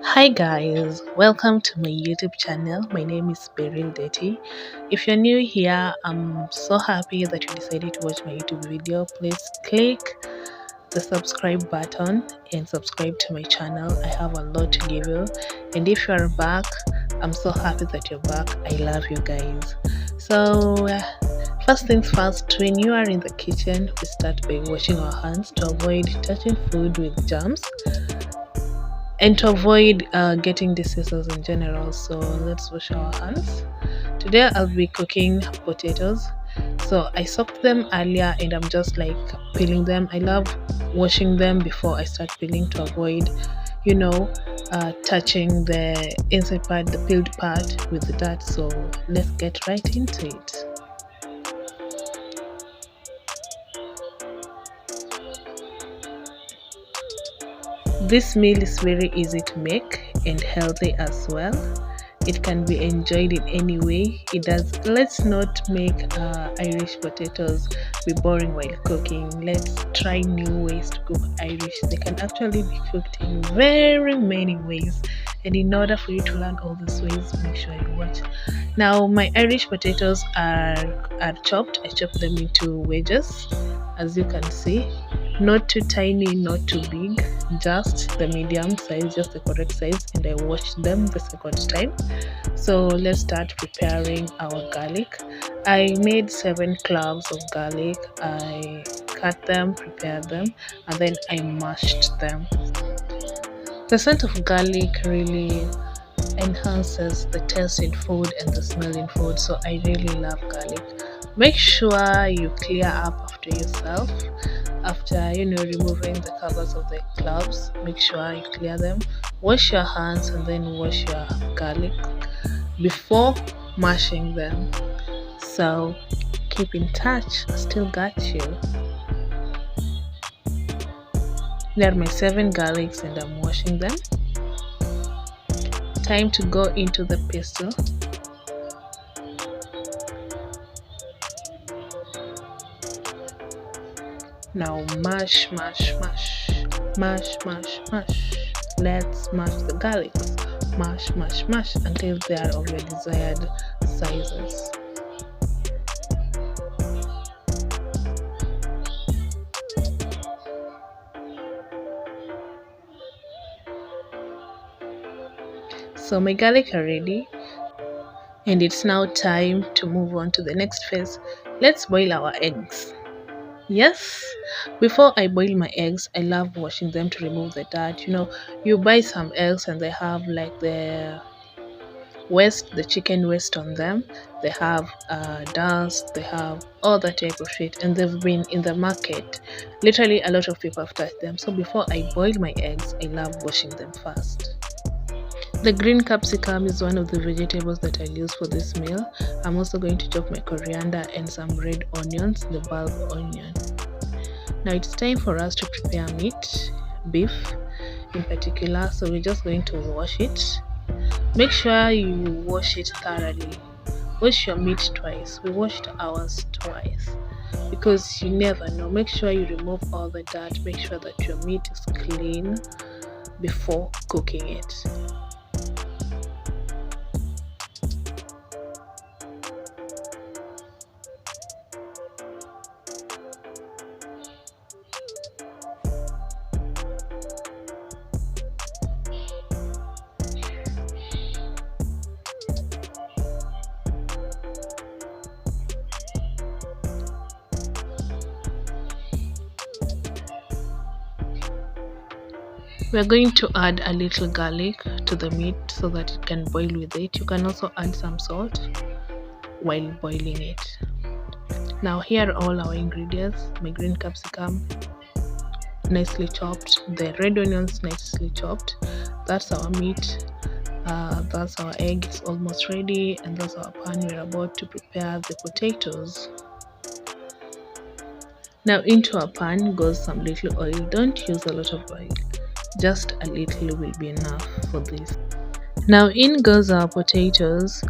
Hi guys, welcome to my YouTube channel. My name is Beryl Detty. If you're new here, I'm so happy that you decided to watch my YouTube video. Please click the subscribe button and subscribe to my channel. I have a lot to give you, and if you are back, I'm so happy that you're back. I love you guys. First things first, when you are in the kitchen, we start by washing our hands to avoid touching food with germs and to avoid getting diseases in general. So let's wash our hands. Today I'll be cooking potatoes. So I soaked them earlier and I'm just like peeling them. I love washing them before I start peeling to avoid, you know, touching the inside part, the peeled part with the dirt. So let's get right into it. This meal is very easy to make and healthy as well. It can be enjoyed in any way. Let's not make Irish potatoes be boring while cooking. Let's try new ways to cook Irish. They can actually be cooked in very many ways, and in order for you to learn all these ways, make sure you watch. Now my Irish potatoes are chopped. I chopped them into wedges, as you can see. Not too tiny, not too big, just the medium size, just the correct size, and I washed them the second time. So let's start preparing our garlic. I made 7 cloves of garlic. I cut them, prepared them, and then I mashed them. The scent of garlic really enhances the taste in food and the smell in food, so I really love garlic. Make sure you clear up after yourself. After removing the covers of the cloves, make sure you clear them. Wash your hands and then wash your garlic before mashing them. So keep in touch. I still got you. There are my 7 garlics and I'm washing them. Time to go into the pestle. Now mash, mash, mash, mash, mash, mash. Let's mash the garlics. Mash, mash, mash until they are of your desired sizes. So my garlic are ready, and it's now time to move on to the next phase. Let's boil our eggs. Yes, before I boil my eggs, I love washing them to remove the dirt. You buy some eggs and they have like the chicken waste on them. They have dust, they have all that type of shit, and they've been in the market. Literally, a lot of people have touched them. So before I boil my eggs, I love washing them first. The green capsicum is one of the vegetables that I use for this meal. I'm also going to chop my coriander and some red onions, the bulb onion. Now it's time for us to prepare meat, beef in particular. So we're just going to wash it. Make sure you wash it thoroughly. Wash your meat twice. We washed ours twice because you never know. Make sure you remove all the dirt. Make sure that your meat is clean before cooking it. We are going to add a little garlic to the meat so that it can boil with it. You can also add some salt while boiling it. Now here are all our ingredients. My green capsicum, nicely chopped. The red onions, nicely chopped. That's our meat. That's our egg. It's almost ready. And that's our pan. We're about to prepare the potatoes. Now into our pan goes some little oil. Don't use a lot of oil. Just a little will be enough for this. Now in goes our potatoes.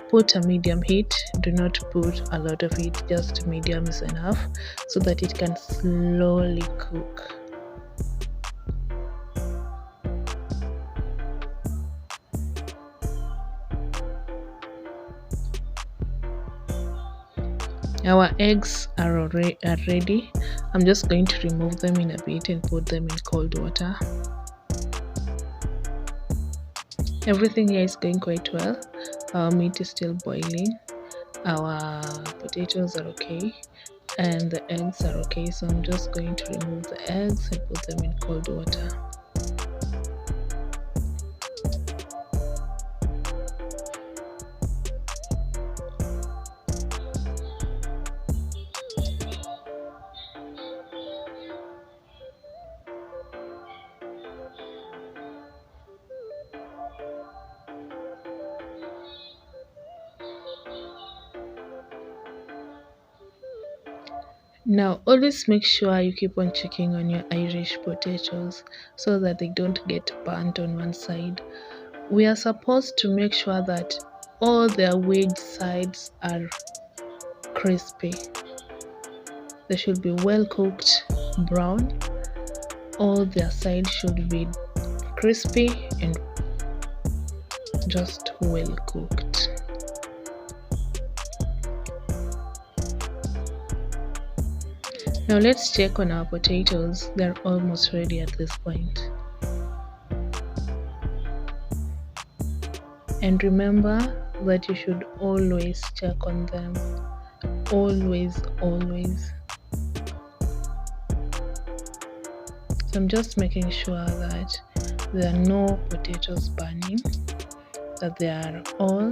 Put a medium heat. Do not put a lot of heat, just medium is enough so that it can slowly cook. Our eggs are ready. I'm just going to remove them in a bit and put them in cold water. Everything here is going quite well. Our meat is still boiling. Our potatoes are okay. And the eggs are okay. So I'm just going to remove the eggs and put them in cold water. Now always make sure you keep on checking on your Irish potatoes so that they don't get burnt on one side. We are supposed to make sure that all their wedge sides are crispy. They should be well cooked brown. All their sides should be crispy and just well cooked. Now let's check on our potatoes. They're almost ready at this point. And remember that you should always check on them. Always. So I'm just making sure that there are no potatoes burning, that they are all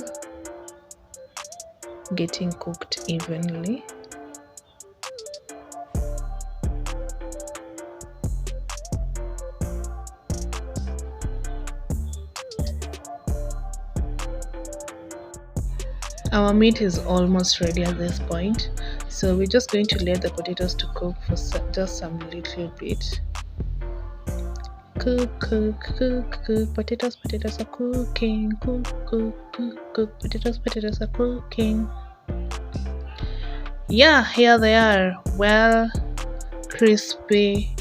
getting cooked evenly. Our meat is almost ready at this point, so we're just going to let the potatoes to cook for just some little bit. Cook. Potatoes are cooking. Cook. Potatoes are cooking. Yeah, here they are. Well, crispy,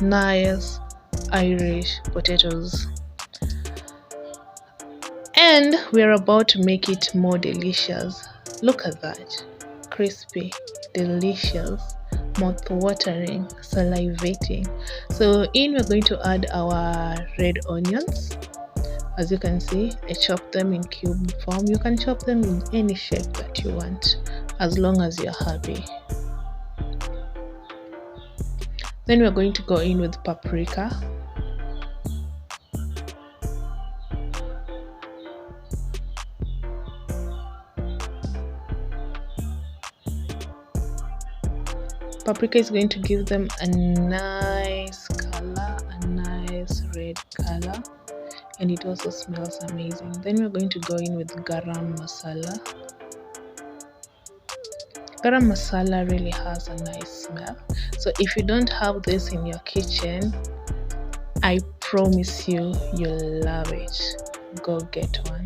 nice Irish potatoes. And we're about to make it more delicious. Look at that. Crispy, delicious, mouth-watering, salivating. So we're going to add our red onions. As you can see, I chopped them in cube form. You can chop them in any shape that you want, as long as you're happy. Then we're going to go in with paprika. Paprika is going to give them a nice color, a nice red color, and it also smells amazing. Then we're going to go in with garam masala. Garam masala really has a nice smell. So if you don't have this in your kitchen, I promise you'll love it. Go get one.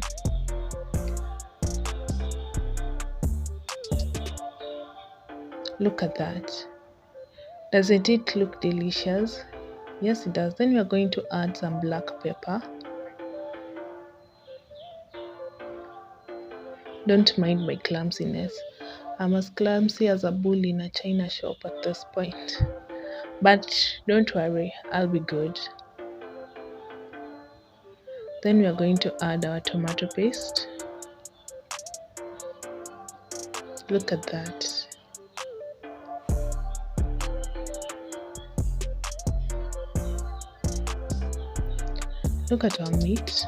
Look at that. Doesn't it look delicious? Yes, it does. Then we are going to add some black pepper. Don't mind my clumsiness. I'm as clumsy as a bull in a china shop at this point. But don't worry, I'll be good. Then we are going to add our tomato paste. Look at that. Look at our meat.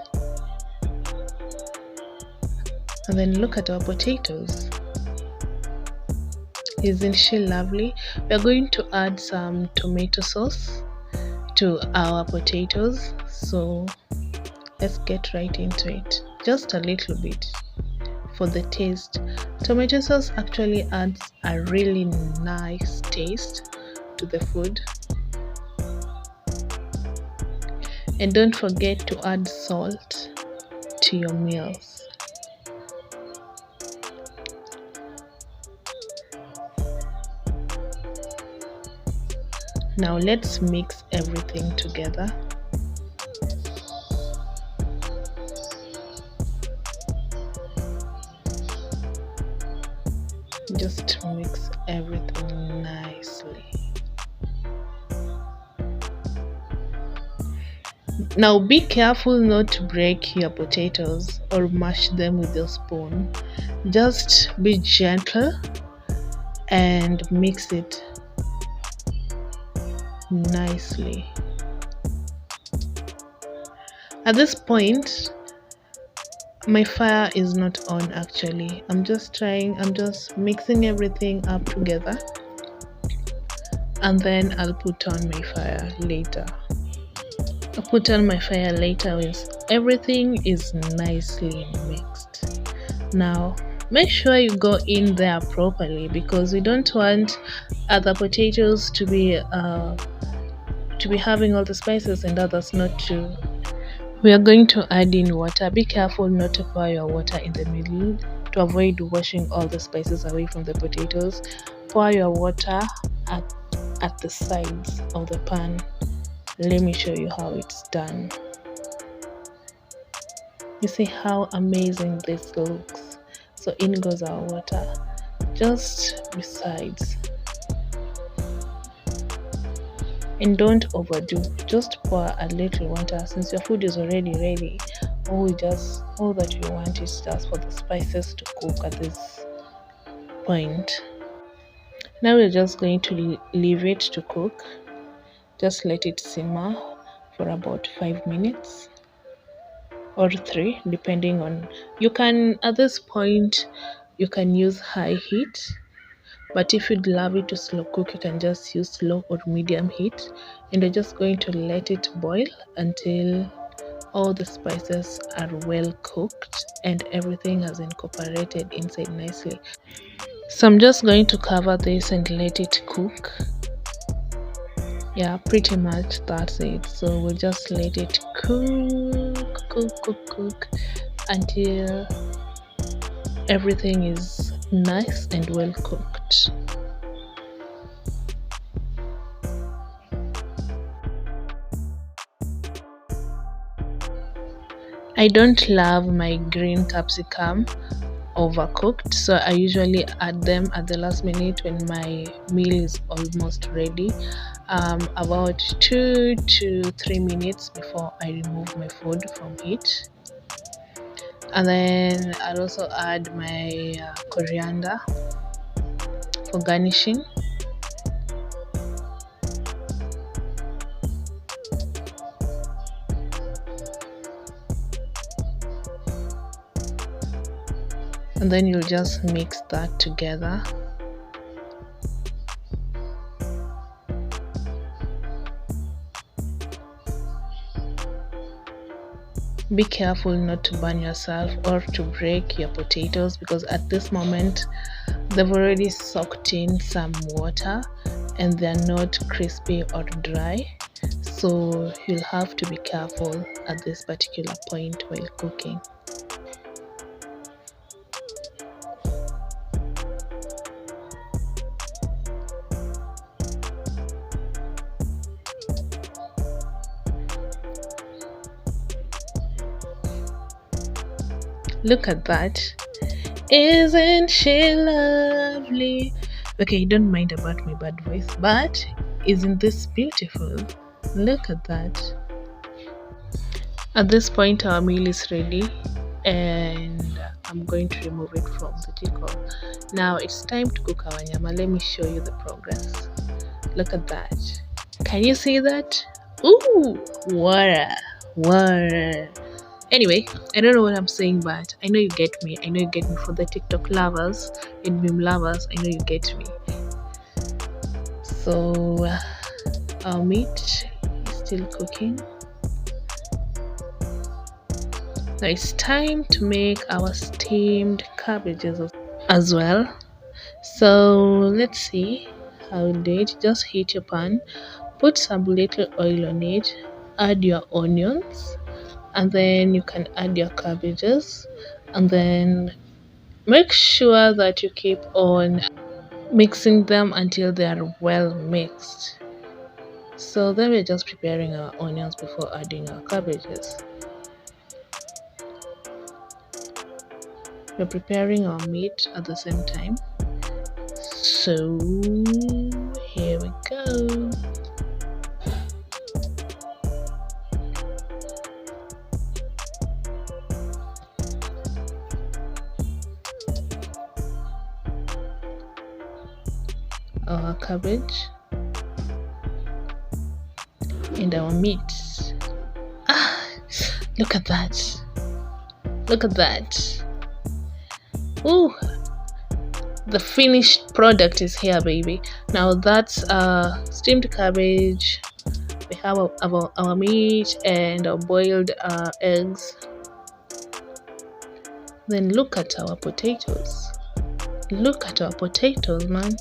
And then look at our potatoes. Isn't she lovely? We are going to add some tomato sauce to our potatoes. So let's get right into it. Just a little bit for the taste. Tomato sauce actually adds a really nice taste to the food. And don't forget to add salt to your meals. Now let's mix everything together. Just mix everything nicely. Now be careful not to break your potatoes or mash them with your spoon. Just be gentle and mix it nicely. At this point, my fire is not on actually. I'm just mixing everything up together, and then I'll put on my fire later. I'll put on my fire later when everything is nicely mixed. Now, make sure you go in there properly because we don't want other potatoes to be having all the spices and others not to. We are going to add in water. Be careful not to pour your water in the middle to avoid washing all the spices away from the potatoes. Pour your water at the sides of the pan. Let me show you how it's done. You see how amazing this looks. So in goes our water, just besides. And don't overdo, just pour a little water since your food is already ready. All that you want is just for the spices to cook at this point. Now we're just going to leave it to cook. Just let it simmer for about 5 minutes or 3, depending on, you can, at this point you can use high heat, but if you'd love it to slow cook, you can just use slow or medium heat. And we're just going to let it boil until all the spices are well cooked and everything has incorporated inside nicely. So I'm just going to cover this and let it cook. Yeah, pretty much that's it. So we'll just let it cook until everything is nice and well cooked. I don't love my green capsicum overcooked, so I usually add them at the last minute when my meal is almost ready, about 2 to 3 minutes before I remove my food from heat. And then I'll also add my coriander for garnishing. And then you'll just mix that together. Be careful not to burn yourself or to break your potatoes because at this moment they've already soaked in some water and they're not crispy or dry. So you'll have to be careful at this particular point while cooking. Look at that. Isn't she lovely? Okay, don't mind about my bad voice, but isn't this beautiful? Look at that. At this point, our meal is ready and I'm going to remove it from the jiko. Now it's time to cook our nyama. Let me show you the progress. Look at that. Can you see that? Ooh, water. Anyway, I don't know what I'm saying, but I know you get me. I know you get me. For the TikTok lovers and meme lovers, I know you get me. So our meat is still cooking. Now it's time to make our steamed cabbages as well. So let's see how you do it. Just heat your pan, put some little oil on it, add your onions, and then you can add your cabbages, and then make sure that you keep on mixing them until they are well mixed. So then we're just preparing our onions before adding our cabbages. We're preparing our meat at the same time. So here we go. Our cabbage and our meat. Look at that. Look at that. Ooh, the finished product is here, baby. Now that's steamed cabbage. We have our meat and our boiled eggs. Then look at our potatoes. Look at our potatoes, man.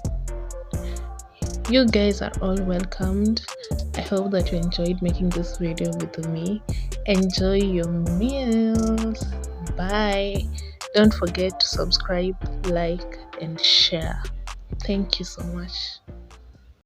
You guys are all welcomed. I hope that you enjoyed making this video with me. Enjoy your meals. Bye. Don't forget to subscribe, like, and share. Thank you so much.